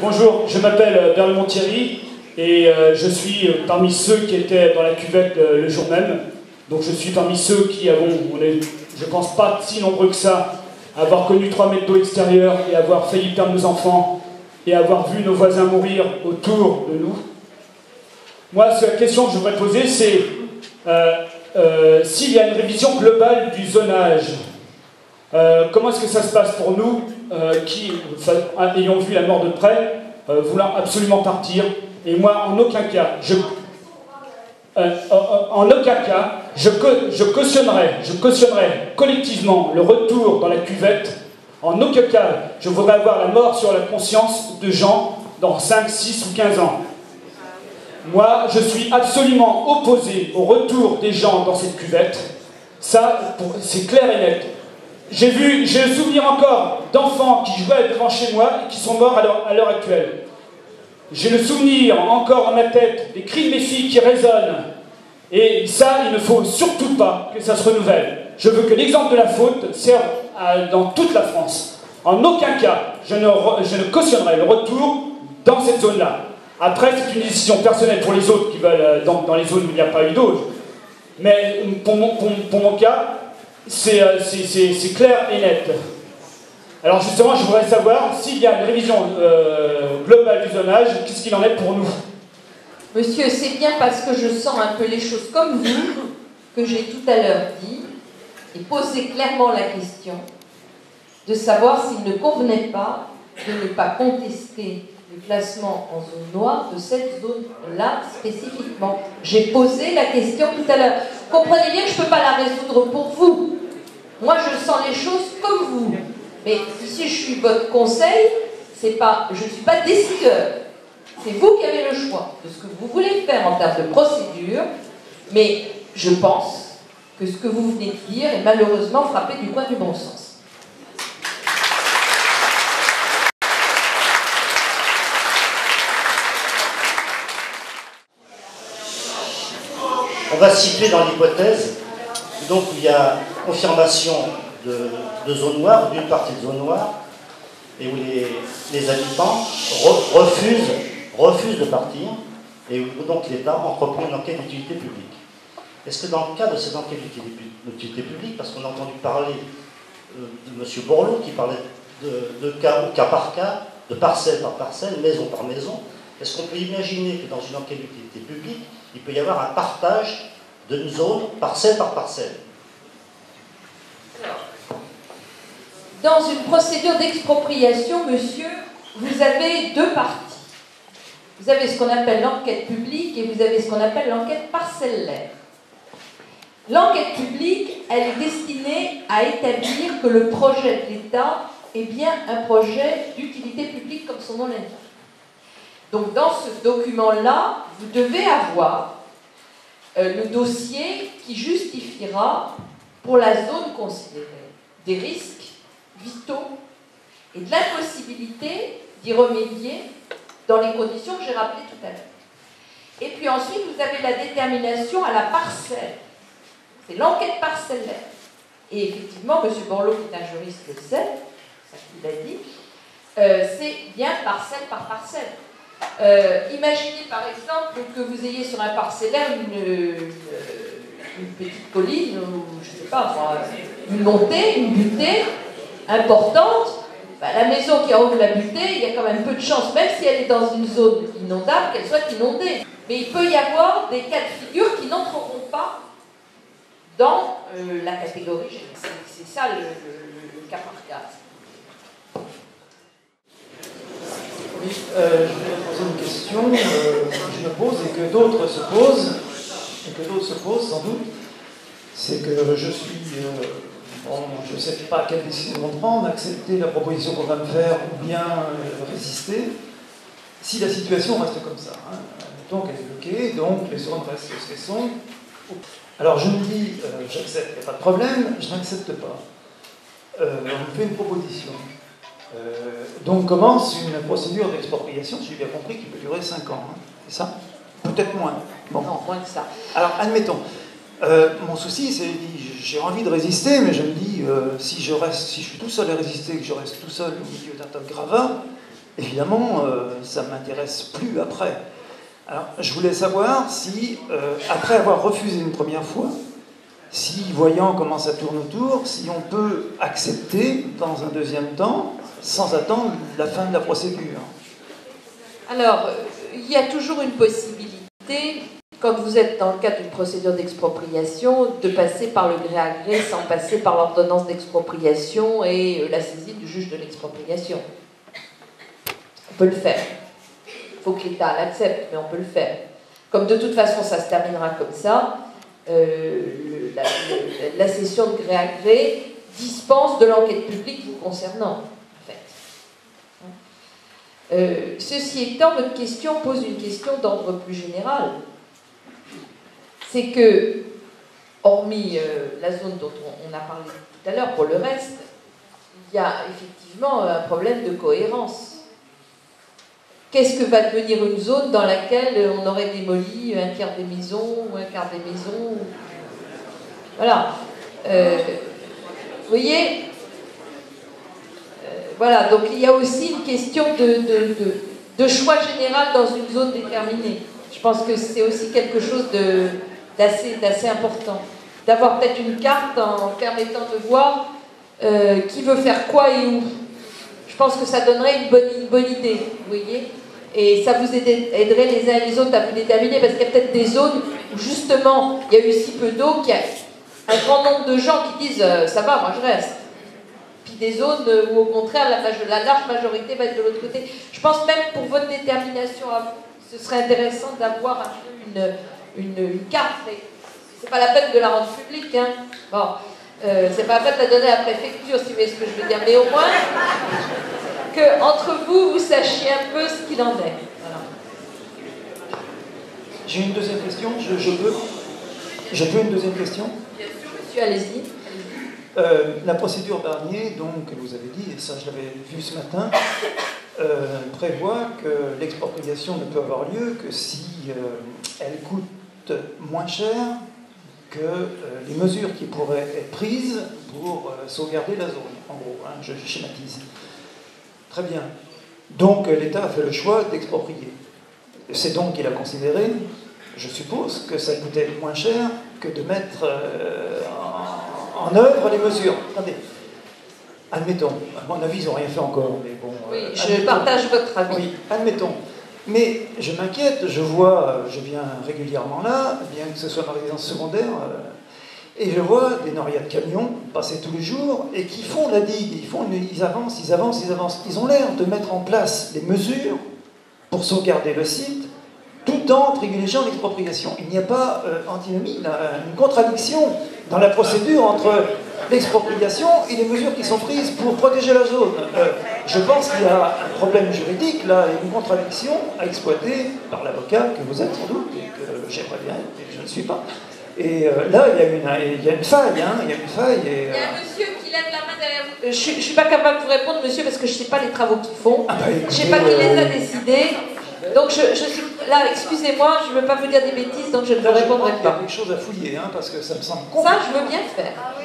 Bonjour, je m'appelle Berlemont Thierry et je suis parmi ceux qui étaient dans la cuvette le jour même. Donc je suis parmi ceux qui avons, je pense pas si nombreux que ça, avoir connu 3 mètres d'eau extérieure et avoir failli perdre nos enfants et avoir vu nos voisins mourir autour de nous. Moi, la question que je voudrais poser, c'est s'il y a une révision globale du zonage, comment est-ce que ça se passe pour nous qui, ayant vu la mort de près, voulant absolument partir, et moi, en aucun cas, je cautionnerai collectivement le retour dans la cuvette. En aucun cas, je voudrais avoir la mort sur la conscience de gens dans 5, 6 ou 15 ans. Moi, je suis absolument opposé au retour des gens dans cette cuvette. Ça, c'est clair et net. J'ai le souvenir encore d'enfants qui jouaient devant chez moi et qui sont morts à l'heure actuelle. J'ai le souvenir encore dans ma tête des cris de mes filles qui résonnent. Et ça, il ne faut surtout pas que ça se renouvelle. Je veux que l'exemple de la faute serve dans toute la France. En aucun cas, je ne cautionnerai le retour dans cette zone-là. Après, c'est une décision personnelle pour les autres qui veulent dans les zones où il n'y a pas eu d'eau. Mais pour mon cas, c'est clair et net. Alors justement, je voudrais savoir s'il y a une révision globale du zonage, qu'est-ce qu'il en est pour nous? Monsieur, c'est bien parce que je sens un peu les choses comme vous que j'ai tout à l'heure dit et posé clairement la question de savoir s'il ne convenait pas de ne pas contester le classement en zone noire de cette zone-là spécifiquement. J'ai posé la question tout à l'heure. Comprenez bien que je ne peux pas la résoudre pour vous. Moi, je sens les choses comme vous. Mais si je suis votre conseil, je ne suis pas décideur. C'est vous qui avez le choix de ce que vous voulez faire en termes de procédure. Mais je pense que ce que vous venez de dire est malheureusement frappé du coin du bon sens. On va se situer dans l'hypothèse, donc il y a confirmation de zone noire, d'une partie de zone noire, et où les habitants refusent de partir, et où donc l'État entreprend une enquête d'utilité publique. Est-ce que dans le cas de cette enquête d'utilité publique, parce qu'on a entendu parler de M. Borloo qui parlait de cas par cas, de parcelle par parcelle, maison par maison, est-ce qu'on peut imaginer que dans une enquête d'utilité publique, il peut y avoir un partage d'une zone parcelle par parcelle? Dans une procédure d'expropriation, monsieur, vous avez deux parties. Vous avez ce qu'on appelle l'enquête publique et vous avez ce qu'on appelle l'enquête parcellaire. L'enquête publique, elle est destinée à établir que le projet de l'État est bien un projet d'utilité publique comme son nom l'indique. Donc dans ce document-là, vous devez avoir le dossier qui justifiera pour la zone considérée des risques vitaux et de l'impossibilité d'y remédier dans les conditions que j'ai rappelées tout à l'heure. Et puis ensuite, vous avez la détermination à la parcelle. C'est l'enquête parcellaire. Et effectivement, M. Borloo, qui est un juriste, le sait, ça qu'il a dit, c'est bien parcelle par parcelle. Imaginez par exemple que vous ayez sur un parcellaire une petite colline, ou je ne sais pas moi, une montée, une butée importante. La maison qui a en haut de la butée, il y a quand même peu de chances, même si elle est dans une zone inondable, qu'elle soit inondée. Mais il peut y avoir des cas de figure qui n'entreront pas dans la catégorie générale. C'est ça le cas par cas. Oui, je vais poser une question que je me pose et que d'autres se posent, sans doute. C'est que je suis, je ne sais pas quelle décision prendre, accepter la proposition qu'on va me faire ou bien résister, si la situation reste comme ça. Hein. Admettons qu'elle est bloquée, donc les zones restent ce qu'elles sont. Alors je me dis, j'accepte, il n'y a pas de problème, je n'accepte pas. On me fait une proposition. Donc commence une procédure d'expropriation, si j'ai bien compris, qui peut durer 5 ans. Hein. C'est ça? Peut-être moins. Bon. Non, moins que ça. Alors, admettons. Mon souci, c'est que j'ai envie de résister, mais je me dis, si je suis tout seul à résister, que je reste tout seul au milieu d'un tas de gravats, évidemment, ça ne m'intéresse plus après. Alors, je voulais savoir si, après avoir refusé une première fois, si, voyant comment ça tourne autour, si on peut accepter dans un deuxième temps, sans attendre la fin de la procédure. Alors, il y a toujours une possibilité, quand vous êtes dans le cadre d'une procédure d'expropriation, de passer par le gré à gré sans passer par l'ordonnance d'expropriation et la saisine du juge de l'expropriation. On peut le faire. Il faut que l'État l'accepte, mais on peut le faire. Comme de toute façon, ça se terminera comme ça, la session de gré à gré dispense de l'enquête publique vous concernant, en fait. Ceci étant, votre question pose une question d'ordre plus général. C'est que, hormis la zone dont on a parlé tout à l'heure, pour le reste, il y a effectivement un problème de cohérence. Qu'est-ce que va devenir une zone dans laquelle on aurait démoli un tiers des maisons, ou un quart des maisons? Voilà. Vous voyez, voilà, donc il y a aussi une question de choix général dans une zone déterminée. Je pense que c'est aussi quelque chose d'assez important. D'avoir peut-être une carte en permettant de voir qui veut faire quoi et où. Je pense que ça donnerait une bonne idée, vous voyez. Et ça vous aiderait les uns et les autres à vous déterminer, parce qu'il y a peut-être des zones où justement il y a eu si peu d'eau qu'il y a un grand nombre de gens qui disent ça va, moi je reste. Puis des zones où au contraire la large majorité va être de l'autre côté. Je pense même pour votre détermination à vous, ce serait intéressant d'avoir un peu une carte. C'est pas la peine de la rendre publique, hein. Bon, c'est pas la peine de la donner à la préfecture, si vous voyez ce que je veux dire, mais au moins que entre vous, vous sachiez un peu ce qu'il en est. Voilà. J'ai une deuxième question, je peux une deuxième question? Bien sûr, monsieur, allez-y. La procédure Barnier, donc, que vous avez dit, et ça je l'avais vu ce matin, prévoit que l'expropriation ne peut avoir lieu que si elle coûte moins cher que les mesures qui pourraient être prises pour sauvegarder la zone, en gros, hein, je schématise. Très bien. Donc l'État a fait le choix d'exproprier. C'est donc qu'il a considéré, je suppose, que ça coûtait moins cher que de mettre en œuvre les mesures. Attendez, admettons, à mon avis, ils n'ont rien fait encore, mais bon... Oui, je partage votre avis. Oui, admettons. Mais je m'inquiète, je viens régulièrement là, bien que ce soit ma résidence secondaire, et je vois des norias de camions passer tous les jours et qui font la digue, ils avancent. Ils ont l'air de mettre en place les mesures pour sauvegarder le site tout en privilégiant l'expropriation. Il n'y a pas antinomie, une contradiction dans la procédure entre l'expropriation et les mesures qui sont prises pour protéger la zone. Je pense qu'il y a un problème juridique, là, et une contradiction à exploiter par l'avocat que vous êtes sans doute, et que j'aimerais bien, et je ne suis pas. Et là, il y a une faille, hein, il y a une faille. Et, il y a un monsieur qui lève la main derrière vous. Je ne suis pas capable de vous répondre, monsieur, parce que je ne sais pas les travaux qu'ils font. Ah bah, écoutez, je ne sais pas qui les a décidés. Donc, là, excusez-moi, je ne veux pas vous dire des bêtises, donc je ne vous répondrai pas. Il y a pas. quelque chose à fouiller, hein, parce que ça me semble Ça, je veux bien le faire. Ah oui.